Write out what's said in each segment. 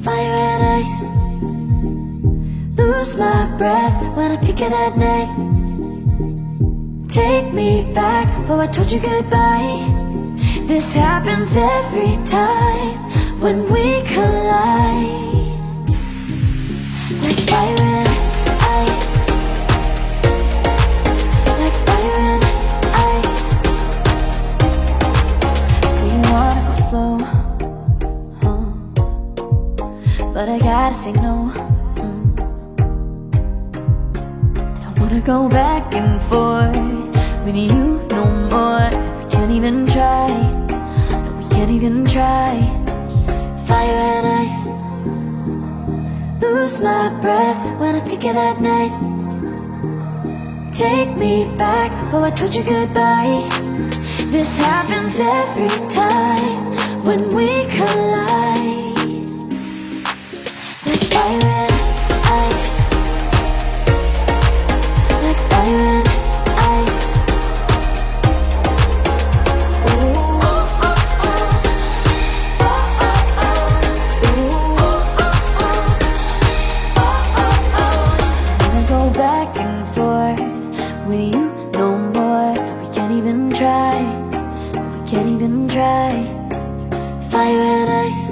fire and ice. Lose my breath when I think of that night. Take me back before I told you goodbye. This happens every time when we collide. Like fire and ice. Like fire and ice. So you wanna go slow, but I gotta say no. Don't wanna go back and forth with you no more. We can't even try. No, we can't even try. Fire and ice. Lose my breath when I think of that night. Take me back before I told you goodbye. This happens every time when we collide. Like fire and ice. Like fire and ice. Ooh, oh, oh, oh. Oh, oh, oh. Ooh, oh, oh, oh. Oh, oh, oh. Wanna go back and forth with you no more. We can't even try. We can't even try. Fire and ice.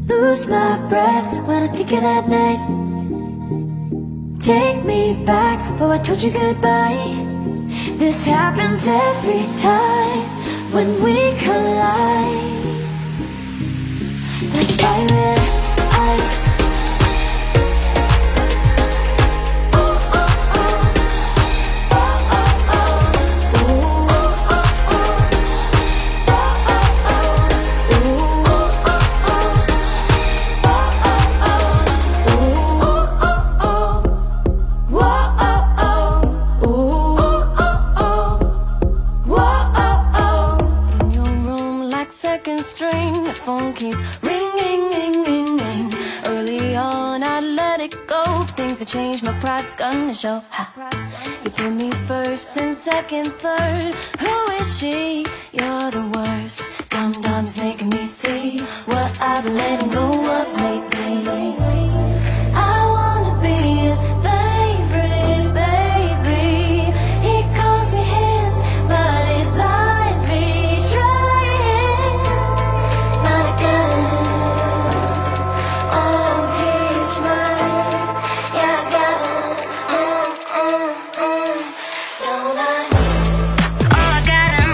Lose my breath when I think of that night. Take me back before I told you goodbye. This happens every time when we collide. Like fire and ice. Oh, oh, oh. Oh, oh, oh. Ooh, oh, oh, oh. Oh, oh, oh. Ooh, oh, oh, oh. Second string, the phone keeps ringing, ring, ring, ring. Early on, I let it go. Things have changed, my pride's gonna show. Ha. You put me first, then second, third. Who is she? You're the worst. Dum-dum is making me see what I've been letting go of lately. I wanna be his favorite baby. He calls me his, but his eyes betray him. Not again. Oh, he's mine. Yeah, I got him. Don't I? Oh, I got him.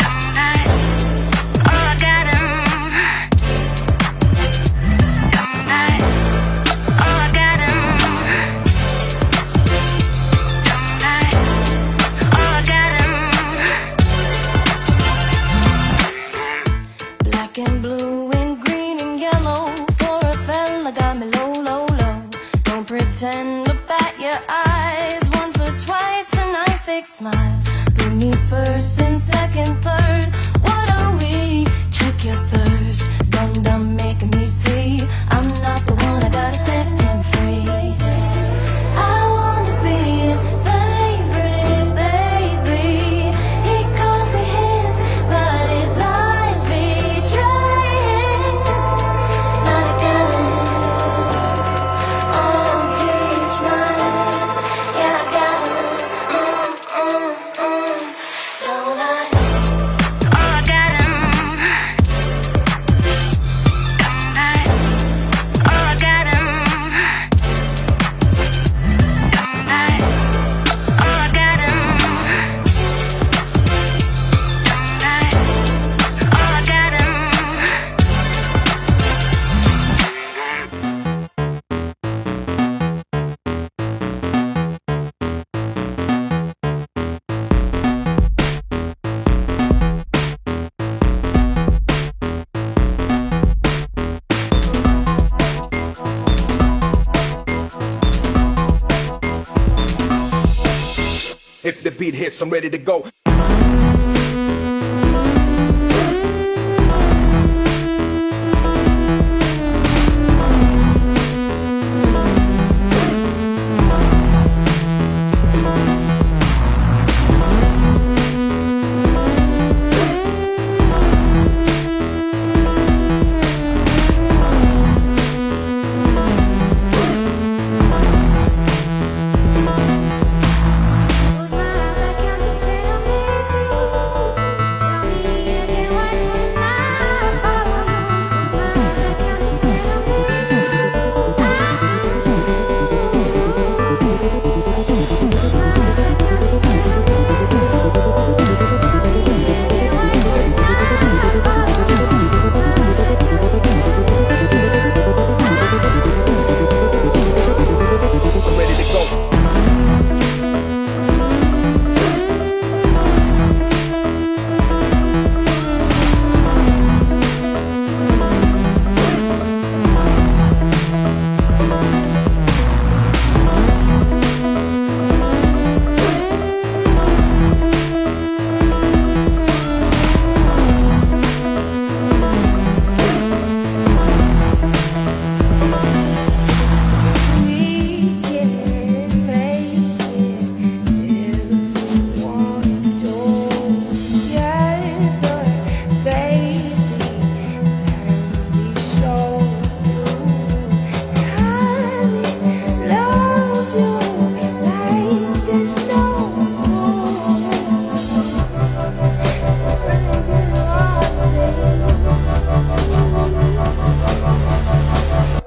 Don't I? Oh, I got him. Don't I? Oh, I got him. Don't I? Oh, I got him. Black and blue and green and yellow. For a fella got me low, low, low. Don't pretend to bat your eyes. Once or twice and I fake smiles. Put me first then second, third. What are we? Check your thirst. Dum-dum making me see I'm not the one, I gotta set him free. I wanna be his favorite baby. He calls me his, but his eyes betray him. Not again. Oh, he's mine. Yeah, I got him. Don't I? Oh, I got him. Don't I? Oh, I got him. Don't I? Oh, I got him. Don't I? Oh, I got him. If the beat hits, I'm ready to go.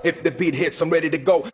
If the beat hits, I'm ready to go.